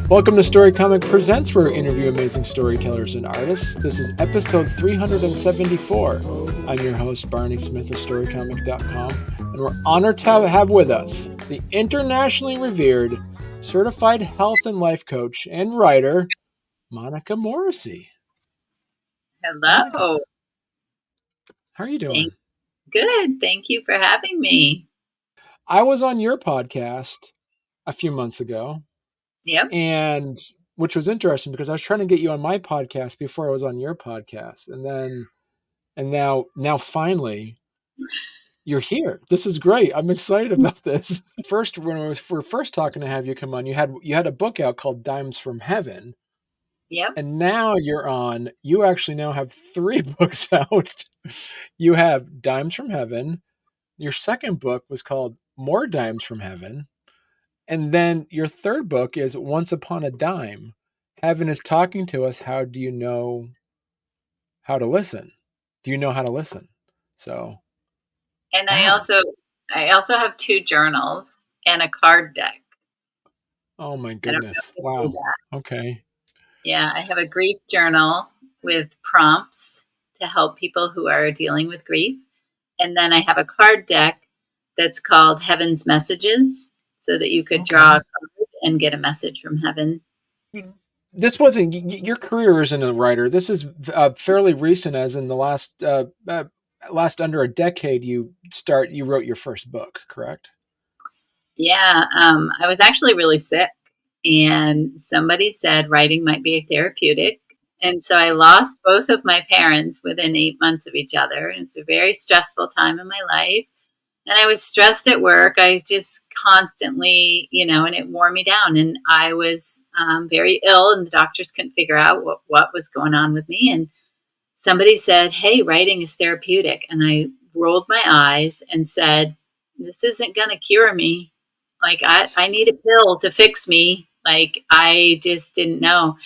Welcome to Storycomic Presents, where we interview amazing storytellers and artists. This is episode 374. I'm your host, Barney Smith of Storycomic.com, and we're honored to have with us the internationally revered certified health and life coach and writer, Monica Morrissey. Monica, Hello. how are you doing? Good. Thank you for having me. I was on your podcast a few months ago, Yep. and which was interesting because I was trying to get you on my podcast before I was on your podcast, and now finally you're here. This is great. I'm excited about this. First, when we were first talking to have you come on, you had a book out called Dimes from Heaven, Yep. and now you're on. You actually now have 3 books out. You have Dimes from Heaven. Your second book was called More Dimes from Heaven, and then your third book is Once Upon a Dime. Heaven is talking to us. How do you know how to listen? Do you know how to listen? So, And wow. I also have 2 journals and a card deck. Oh my I don't know goodness. if you see Wow. that. Okay. Yeah, I have a grief journal with prompts to help people who are dealing with grief. And then I have a card deck that's called Heaven's Messages, so that you could draw a Okay. card and get a message from heaven. This wasn't your career as a writer. This is fairly recent, as in the last under a decade. You wrote your first book, correct? Yeah, I was actually really sick, and somebody said writing might be therapeutic. And so I lost both of my parents within 8 months of each other. And it's a very stressful time in my life. And I was stressed at work. I just constantly, and it wore me down. And I was very ill, and the doctors couldn't figure out what was going on with me. And somebody said, "Hey, writing is therapeutic." And I rolled my eyes and said, "This isn't going to cure me. Like, I need a pill to fix me." Like, I just didn't know.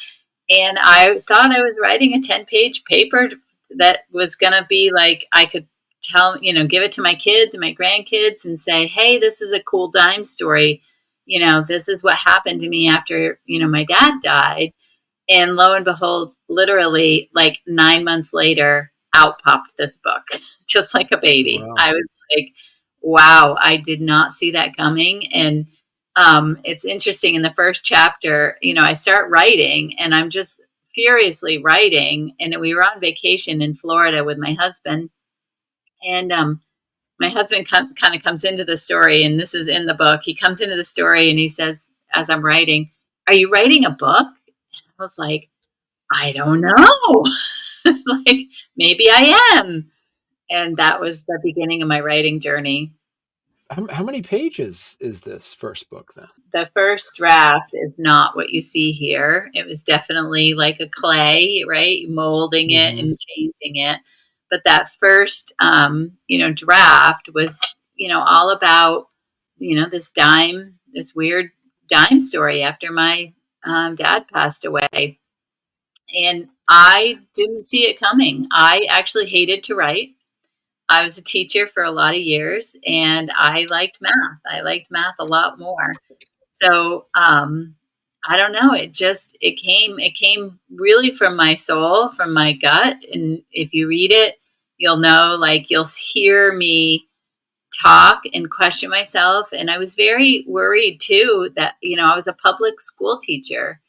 And I thought I was writing a 10-page paper that was going to be like, I could give it to my kids and my grandkids and say, "Hey, this is a cool dime story. This is what happened to me after, my dad died." And lo and behold, literally like 9 months later, out popped this book, just like a baby. Wow. I was like, wow, I did not see that coming. And it's interesting. In the first chapter, I start writing and I'm just furiously writing. And we were on vacation in Florida with my husband. And my husband kind of comes into the story, and this is in the book. He comes into the story and he says, as I'm writing, "Are you writing a book?" I was like, "I don't know." Like, maybe I am. And that was the beginning of my writing journey. How many pages is this first book then? The first draft is not what you see here. It was definitely like a clay, right? Molding it Mm-hmm. and changing it. But that first, draft was, all about, this weird dime story after my dad passed away. And I didn't see it coming. I actually hated to write. I was a teacher for a lot of years, and I liked math. I liked math a lot more. So I don't know. It came really from my soul, from my gut. And if you read it, you'll know. Like, you'll hear me talk and question myself. And I was very worried too that, I was a public school teacher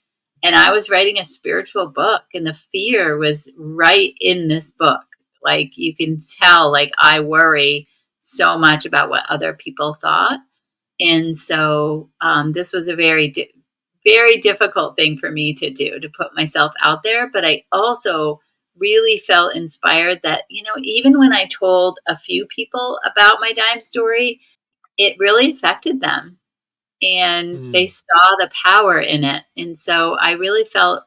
and I was writing a spiritual book, and the fear was right in this book. Like, you can tell, like, I worry so much about what other people thought. And so this was a very difficult thing for me to do, to put myself out there. But I also really felt inspired that, even when I told a few people about my dime story, it really affected them and they Mm. saw the power in it. And so I really felt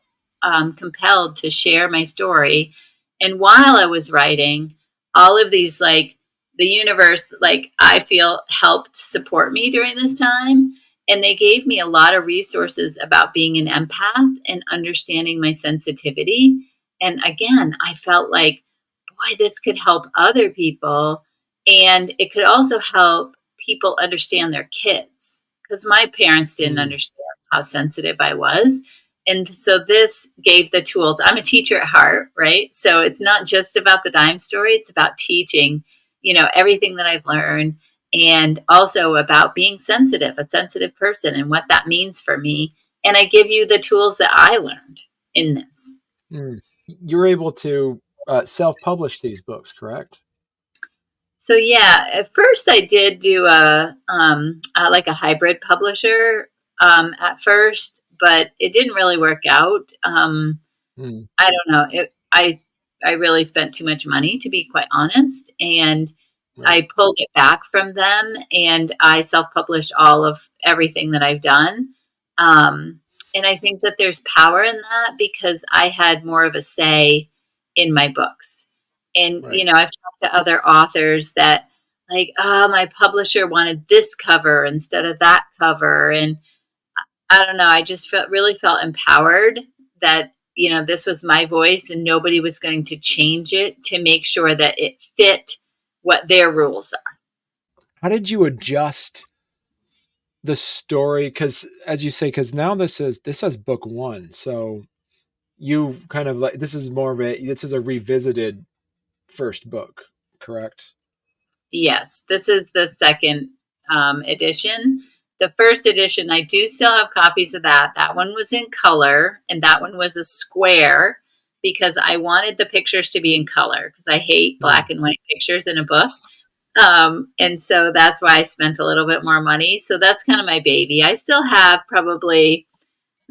compelled to share my story. And while I was writing, all of these, like, the universe, like, I feel helped support me during this time. And they gave me a lot of resources about being an empath and understanding my sensitivity. And again, I felt like, boy, this could help other people. And it could also help people understand their kids, because my parents didn't Mm. understand how sensitive I was. And so this gave the tools. I'm a teacher at heart, right? So it's not just about the dime story, it's about teaching, everything that I've learned, and also about being sensitive, a sensitive person, and what that means for me. And I give you the tools that I learned in this. Mm. You're able to self-publish these books, correct? So yeah, at first I did do like a hybrid publisher at first, but it didn't really work out. Mm. I don't know. I really spent too much money, to be quite honest, and Right. I pulled it back from them, and I self-published all of everything that I've done. Um, and I think that there's power in that because I had more of a say in my books. And Right. I've talked to other authors that like, oh, my publisher wanted this cover instead of that cover, and I don't know. I just really felt empowered that, this was my voice and nobody was going to change it to make sure that it fit what their rules are. How did you adjust the story? Because as you say, because now this has book one, so you kind of like this is a revisited first book, correct? Yes, this is the second edition. The first edition, I do still have copies of that. That one was in color, and that one was a square because I wanted the pictures to be in color because I hate Mm. black and white pictures in a book. And so that's why I spent a little bit more money. So that's kind of my baby. I still have probably,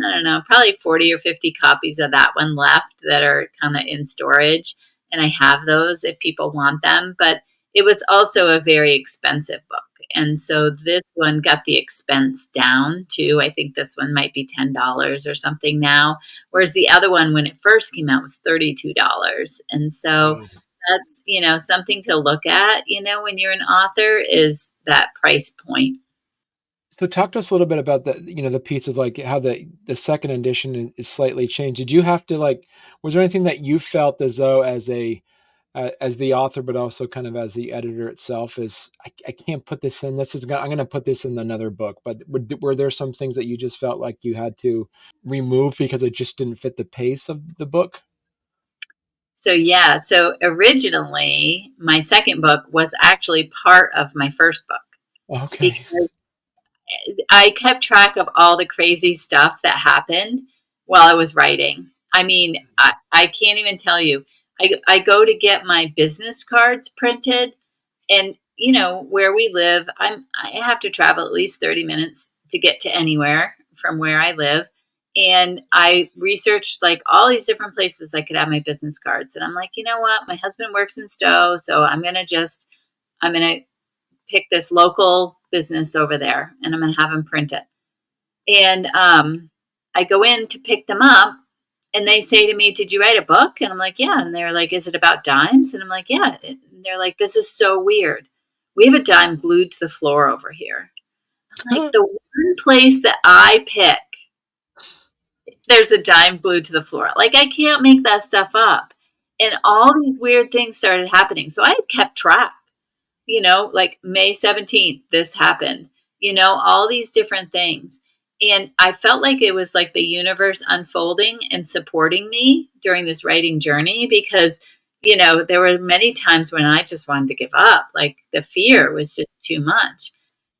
I don't know, probably 40 or 50 copies of that one left that are kind of in storage. And I have those if people want them. But it was also a very expensive book. And so this one got the expense down too. I think this one might be $10 or something now. Whereas the other one, when it first came out, was $32. And so Wow. that's, something to look at, when you're an author is that price point. So talk to us a little bit about the piece of like how the second edition is slightly changed. Did you have to like, was there anything that you felt as though as the author, but also kind of as the editor itself is, I can't put this in, I'm going to put this in another book, but were there some things that you just felt like you had to remove because it just didn't fit the pace of the book? So yeah, so originally my second book was actually part of my first book Okay. because I kept track of all the crazy stuff that happened while I was writing. I mean, I can't even tell you. I go to get my business cards printed, and where we live, I have to travel at least 30 minutes to get to anywhere from where I live. And I researched like all these different places I could have my business cards. And I'm like, you know what? My husband works in Stowe, so I'm gonna pick this local business over there and I'm gonna have him print it. And I go in to pick them up and they say to me, "Did you write a book?" And I'm like, "Yeah." And they're like, "Is it about dimes?" And I'm like, "Yeah." And they're like, "This is so weird. We have a dime glued to the floor over here." I'm like, "The one place that I pick, there's a dime glued to the floor. Like, I can't make that stuff up." And all these weird things started happening. So I had kept track, like May 17th, this happened, all these different things. And I felt like it was like the universe unfolding and supporting me during this writing journey because, there were many times when I just wanted to give up. Like the fear was just too much.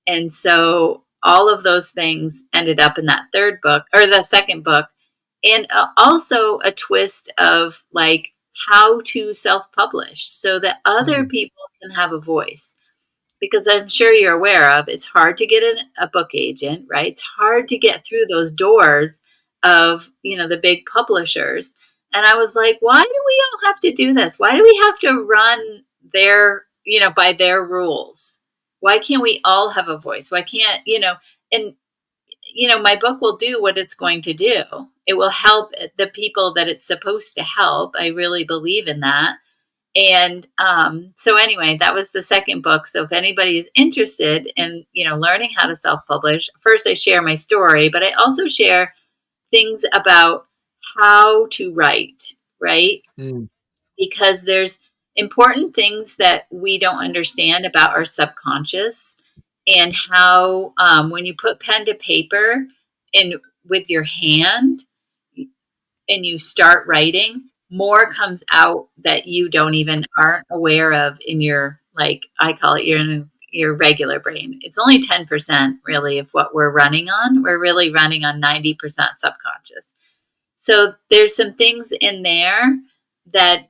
And so all of those things ended up in that third book or the second book. And also a twist of like how to self publish so that other Hmm. people can have a voice because I'm sure you're aware of it's hard to get a book agent, right? It's hard to get through those doors of, the big publishers. And I was like, why do we all have to do this? Why do we have to run by their rules? Why can't we all have a voice? Why can't, and my book will do what it's going to do. It will help the people that it's supposed to help. I really believe in that. And so anyway, that was the second book. So if anybody is interested in, learning how to self-publish, first I share my story, but I also share things about how to write, right? Mm. Because there's important things that we don't understand about our subconscious and how when you put pen to paper and with your hand and you start writing, more comes out that you don't even aren't aware of in your, like I call it your regular brain. It's only 10% really of what we're running on. We're really running on 90% subconscious. So there's some things in there that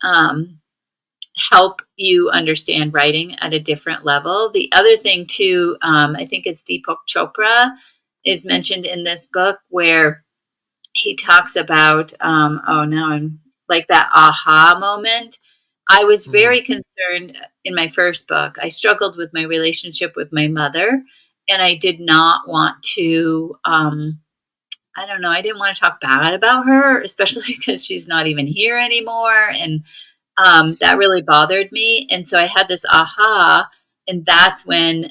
help you understand writing at a different level. The other thing too, I think it's Deepak Chopra is mentioned in this book where he talks about, oh, now I'm like that aha moment. I was Mm. very concerned in my first book. I struggled with my relationship with my mother, and I did not want to, I don't know, I didn't want to talk bad about her, especially because she's not even here anymore. And that really bothered me. And so I had this aha, and that's when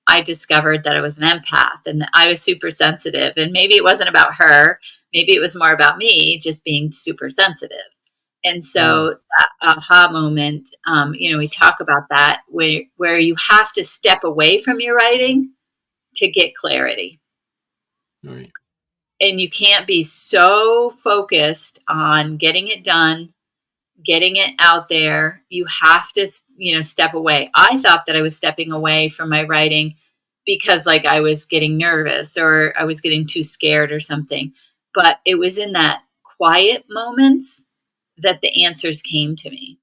I discovered that I was an empath and I was super sensitive. And maybe it wasn't about her, maybe it was more about me just being super sensitive. And Mm. so that aha moment, we talk about that where you have to step away from your writing to get clarity. Right. And you can't be so focused on getting it done, getting it out there. You have to, step away. I thought that I was stepping away from my writing because like I was getting nervous or I was getting too scared or something. But it was in that quiet moments that the answers came to me.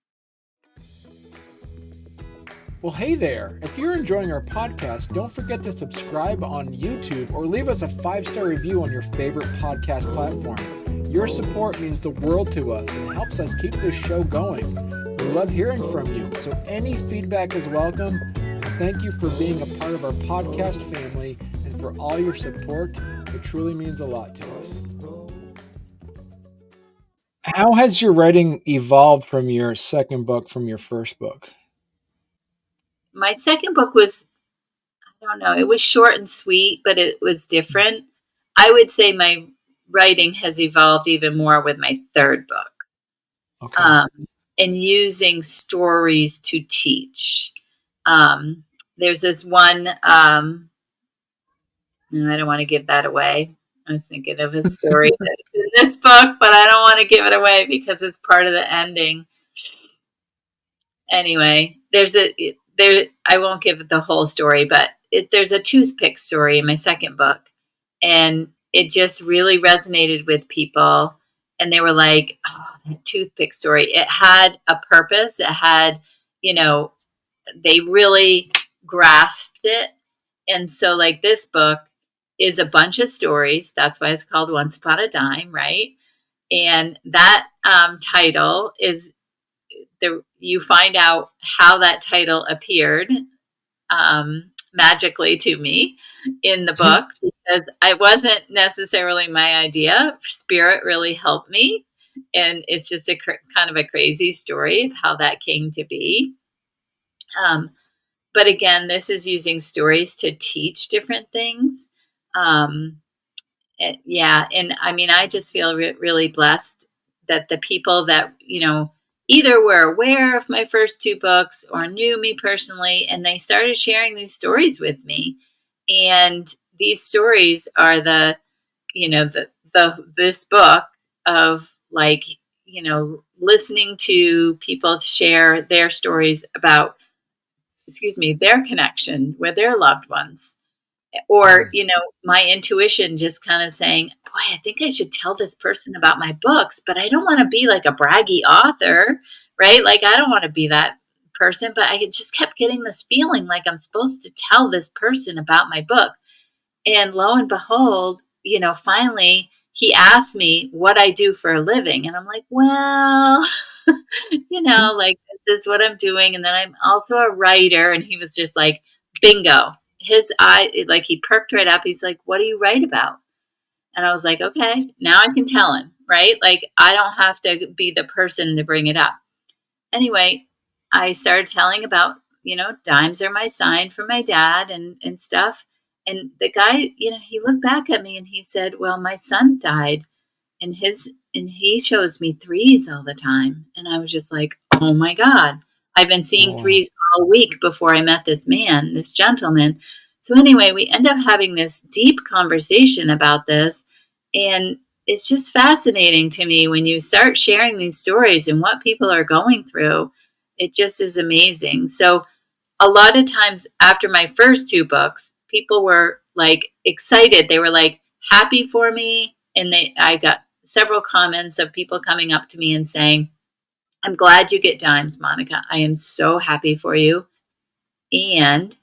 Well, hey there. If you're enjoying our podcast, don't forget to subscribe on YouTube or leave us a 5-star review on your favorite podcast platform. Your support means the world to us and helps us keep this show going. We love hearing from you, so any feedback is welcome. Thank you for being a part of our podcast family and for all your support. It truly means a lot to us. How has your writing evolved from your second book from your first book? My second book was, I don't know, it was short and sweet, but it was different. I would say my writing has evolved even more with my third book. Okay. um, and using stories to teach. Um, there's this one, no, I don't want to give that away. I was thinking of a story that's in this book, but I don't want to give it away because it's part of the ending. Anyway, I won't give the whole story, but there's a toothpick story in my second book, and it just really resonated with people. And they were like, oh, that toothpick story. It had a purpose. It had, you know, they really grasped it. And so, like, this book is a bunch of stories. That's why it's called Once Upon a Dime, right? And that title is you find out how that title appeared magically to me in the book because I wasn't necessarily my idea. Spirit really helped me. And it's just a kind of a crazy story of how that came to be. Um, but again, this is using stories to teach different things. Um, yeah, and I mean, I just feel really blessed that the people that, either were aware of my first two books or knew me personally, and they started sharing these stories with me. And these stories are the this book of, like, listening to people share their stories about, excuse me, their connection with their loved ones, or Mm. my intuition just kind of saying, boy, I think I should tell this person about my books, but I don't want to be like a braggy author, right? Like, I don't want to be that person, but I just kept getting this feeling like I'm supposed to tell this person about my book. And lo and behold, finally he asked me what I do for a living, and I'm like, well, like, this is what I'm doing, and then I'm also a writer. And he was just like, bingo. His eye, like, he perked right up. He's like, what do you write about? And I was like, okay, now I can tell him, right? Like, I don't have to be the person to bring it up. Anyway, I started telling about, dimes are my sign for my dad and stuff. And the guy, he looked back at me and he said, well, my son died, and he shows me threes all the time. And I was just like, oh my God, I've been seeing Oh, wow. threes all week before I met this man, this gentleman. So anyway, we end up having this deep conversation about this, and it's just fascinating to me when you start sharing these stories and what people are going through. It just is amazing. So a lot of times after my first two books, people were like excited. They were like happy for me, and I got several comments of people coming up to me and saying, "I'm glad you get dimes, Monica. I am so happy for you." And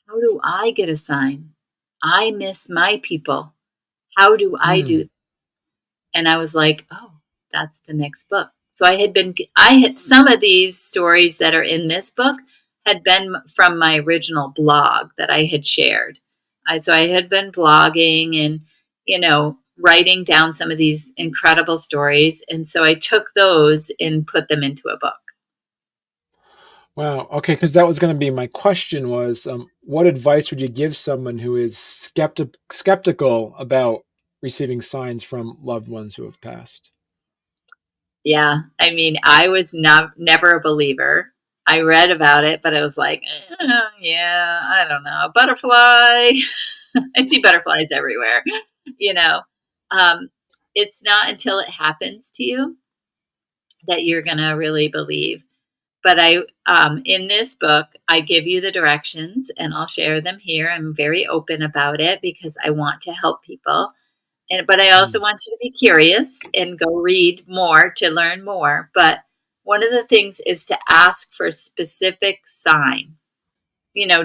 how do I get a sign? I miss my people. How do I Mm. do? And I was like, oh, that's the next book. So I had some of these stories that are in this book had been from my original blog that I had shared. So I had been blogging and, writing down some of these incredible stories. And so I took those and put them into a book. Wow. Okay, because that was going to be my question was, what advice would you give someone who is skeptical about receiving signs from loved ones who have passed? Yeah. I mean, I was never a believer. I read about it, but I was like, yeah, I don't know. Butterfly. I see butterflies everywhere. You know, um, it's not until it happens to you that you're going to really believe. But in this book, I give you the directions and I'll share them here. I'm very open about it because I want to help people. But I also Mm. want you to be curious and go read more to learn more. But one of the things is to ask for a specific sign.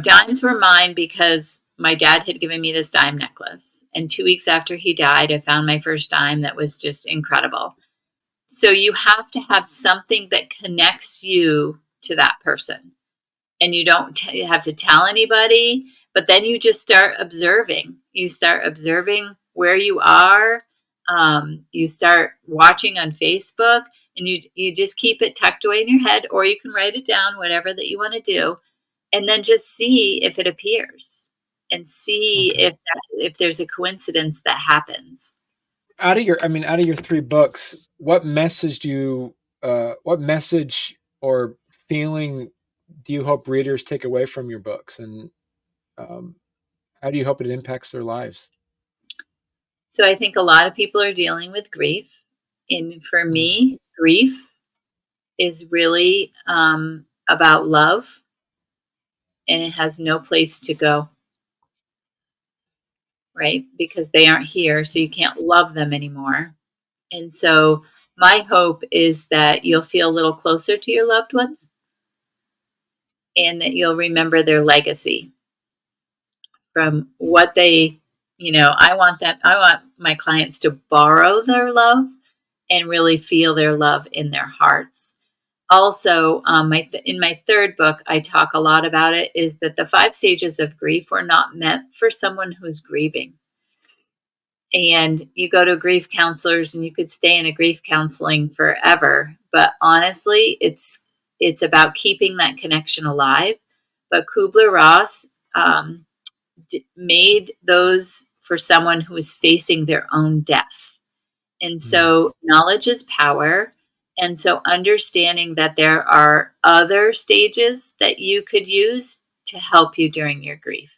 Dimes were mine because my dad had given me this dime necklace. And 2 weeks after he died, I found my first dime that was just incredible. So you have to have something that connects you to that person. And you don't have to tell anybody, but then you just start observing. You start observing where you are. You start watching on Facebook, and you just keep it tucked away in your head, or you can write it down, whatever that you want to do, and then just see if it appears, and see Okay. if there's a coincidence that happens. Out of your three books, what message or feeling do you hope readers take away from your books, and um, how do you hope it impacts their lives? So I think a lot of people are dealing with grief, and for Mm. me, grief is really about love, and it has no place to go, right? Because they aren't here, so you can't love them anymore. And so my hope is that you'll feel a little closer to your loved ones and that you'll remember their legacy from what I want my clients to borrow their love and really feel their love in their hearts. Also, in my third book, I talk a lot about it, is that the 5 stages of grief were not meant for someone who's grieving. And you go to grief counselors and you could stay in a grief counseling forever. But honestly, it's about keeping that connection alive. But Kubler-Ross made those for someone who is facing their own death. And Mm. so knowledge is power. And so understanding that there are other stages that you could use to help you during your grief.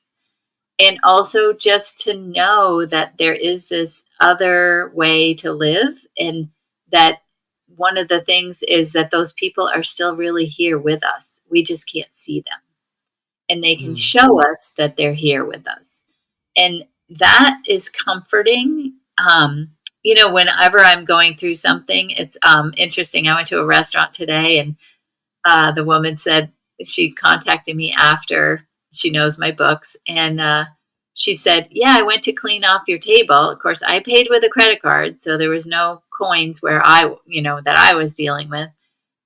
And also just to know that there is this other way to live, and that one of the things is that those people are still really here with us. We just can't see them. And they can Mm. show us that they're here with us. And that is comforting. Whenever I'm going through something, it's interesting. I went to a restaurant today, and the woman said she contacted me after she knows my books, and she said, "Yeah, I went to clean off your table. Of course, I paid with a credit card, so there was no coins that I was dealing with."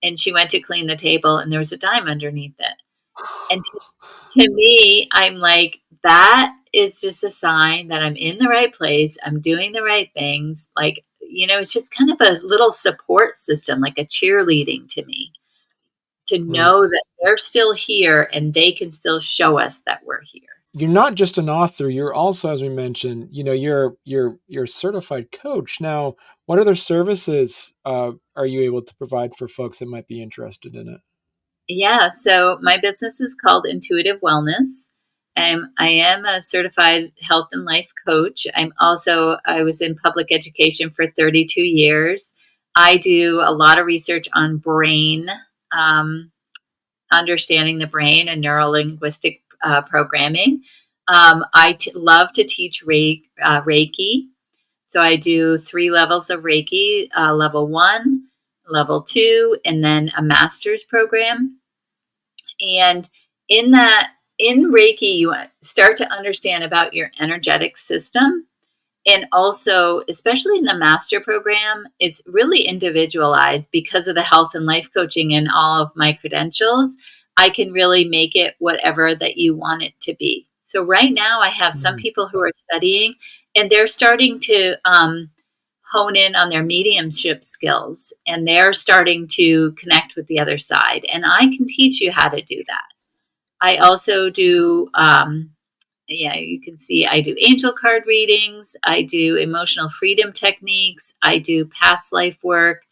And she went to clean the table, and there was a dime underneath it. And to me, I'm like, that is just a sign that I'm in the right place. I'm doing the right things. Like, it's just kind of a little support system, like a cheerleading to me, to Right. know that they're still here and they can still show us that we're here. You're not just an author, you're also, as we mentioned, you're a certified coach. Now, what other services are you able to provide for folks that might be interested in it? Yeah, so my business is called Intuitive Wellness, I am a certified health and life coach. I was in public education for 32 years. I do a lot of research on brain, um, understanding the brain and neuro linguistic programming. Love to teach Reiki. So I do 3 levels of Reiki, level 1, level 2, and then a master's program. And in that, in Reiki, you start to understand about your energetic system. And also, especially in the master program, it's really individualized because of the health and life coaching and all of my credentials. I can really make it whatever that you want it to be. So, right now, I have some Mm. people who are studying and they're starting to hone in on their mediumship skills and they're starting to connect with the other side. And I can teach you how to do that. I also do, yeah, you can see I do angel card readings, I do emotional freedom techniques, I do past life work.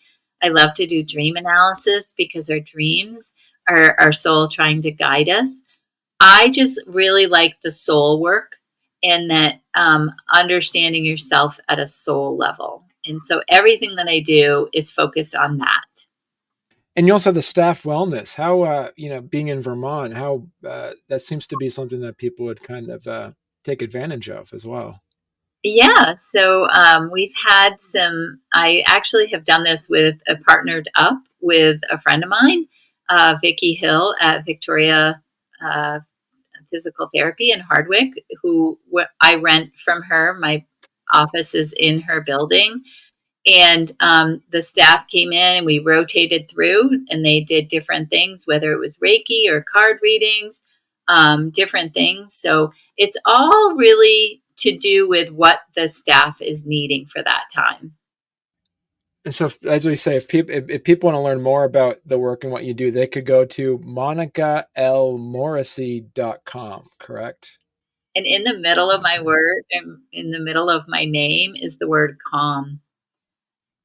I love to do dream analysis because our dreams are our soul trying to guide us. I just really like the soul work and that understanding yourself at a soul level. And so everything that I do is focused on that. And you also have the staff wellness. How being in Vermont, how that seems to be something that people would kind of take advantage of as well. Yeah, so we've had some. I actually have done this with partnered up with a friend of mine, Vicky Hill at Victoria uh, Physical Therapy in Hardwick, who I rent from her. My office is in her building, and the staff came in and we rotated through and they did different things, whether it was Reiki or card readings, different things. So it's all really to do with what the staff is needing for that time. And so, as we say, if people want to learn more about the work and what you do, they could go to monicalmorrissey.com, correct? And in the middle of my Okay. word, and in the middle of my name is the word calm.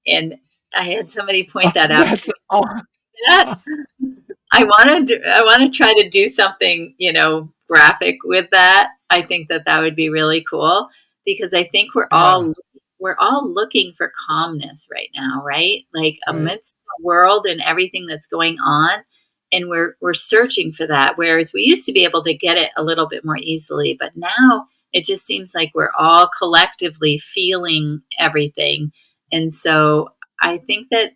And I had somebody point Oh, that out to that's me. awesome. That I want to try to do something, graphic with that. I think that that would be really cool because I think Yeah. we're all looking for calmness right now, right? Like Right. amidst the world and everything that's going on, and we're searching for that. Whereas we used to be able to get it a little bit more easily, but now it just seems like we're all collectively feeling everything. And so I think that,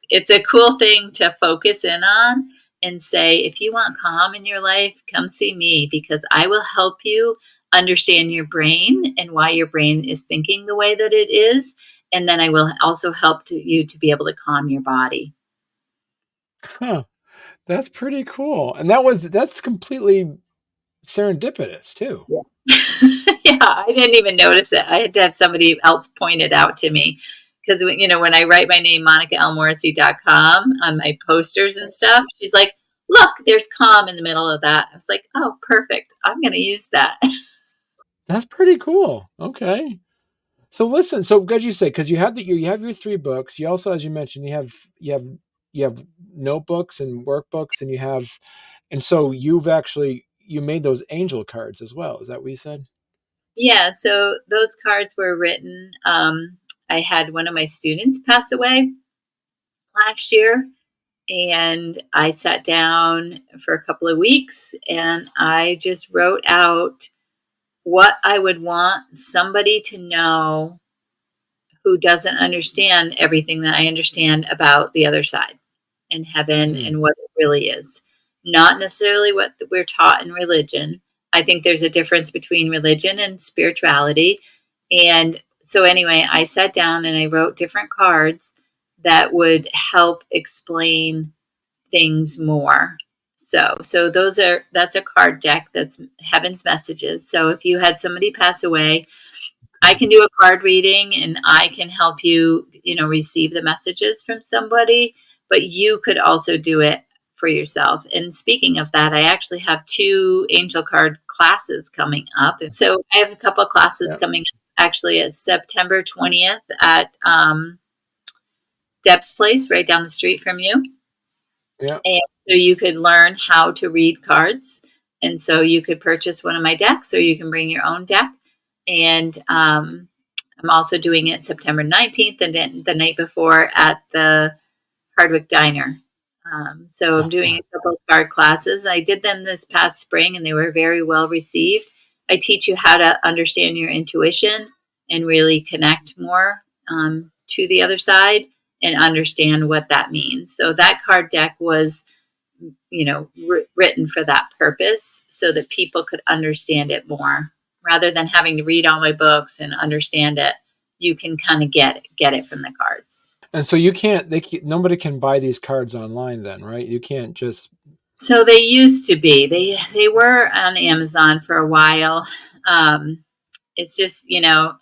it's a cool thing to focus in on and say, if you want calm in your life, come see me because I will help you understand your brain and why your brain is thinking the way that it is. And then I will also help you to be able to calm your body. Huh. That's pretty cool. And that's completely serendipitous too. Yeah. Yeah, I didn't even notice it. I had to have somebody else point it out to me. Because, when I write my name, MonicaLMorrissey.com on my posters and stuff, she's like, look, there's calm in the middle of that. I was like, oh, perfect. I'm going to use that. That's pretty cool. Okay. So listen, so good you say because you have your 3 books. You also, as you mentioned, you have notebooks and workbooks, and so you made those angel cards as well. Is that what you said? Yeah, so those cards were written. I had one of my students pass away last year, and I sat down for a couple of weeks and I just wrote out what I would want somebody to know who doesn't understand everything that I understand about the other side and heaven Mm, and what it really is. Not necessarily what we're taught in religion. I think there's a difference between religion and spirituality. And so, anyway, I sat down and I wrote different cards that would help explain things more. So that's a card deck that's heaven's messages. So if you had somebody pass away, I okay. can do a card reading and I can help you, receive the messages from somebody, but you could also do it for yourself. And speaking of that, I actually have 2 angel card classes coming up. And so I have a couple of classes Yeah. coming up actually at September 20th at Deb's Place right down the street from you. Yeah. And so you could learn how to read cards And so you could purchase one of my decks, or you can bring your own deck. And I'm also doing it September 19th, and then the night before at the Hardwick Diner. So I'm doing a couple of card classes. I did them this past spring, and they were very well received. I teach you how to understand your intuition and really connect more to the other side and understand what that means. So that card deck was, written for that purpose, so that people could understand it more, rather than having to read all my books and understand it. You can kind of get it from the cards. And so nobody can buy these cards online then, right? You can't just. So they used to be. They were on Amazon for a while. It's just,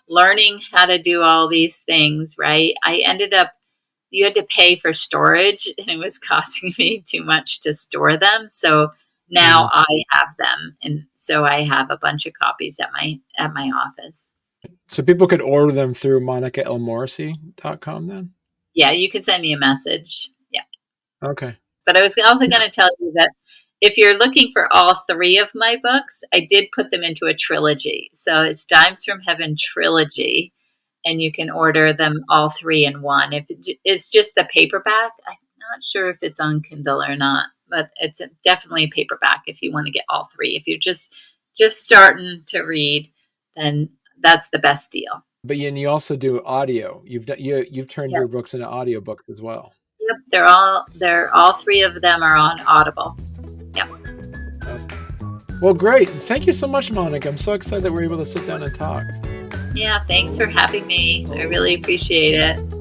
learning how to do all these things, right? You had to pay for storage, and it was costing me too much to store them. So now I have them, and so I have a bunch of copies at my office. So people could order them through MonicaMorrissey.com then? Yeah, you can send me a message. Yeah. Okay. But I was also going to tell you that if you're looking for all three of my books, I did put them into a trilogy. So it's Dimes from Heaven trilogy, and you can order them all three in one. If it's just the paperback, I'm not sure if it's on Kindle or not, but it's definitely a paperback if you want to get all three. If you're just starting to read, then that's the best deal. But you also do audio. You've turned your books into audiobooks as well. Yep, they're all three of them are on Audible. Yep. Well, great. Thank you so much, Monica. I'm so excited that we're able to sit down and talk. Yeah, thanks for having me. I really appreciate it.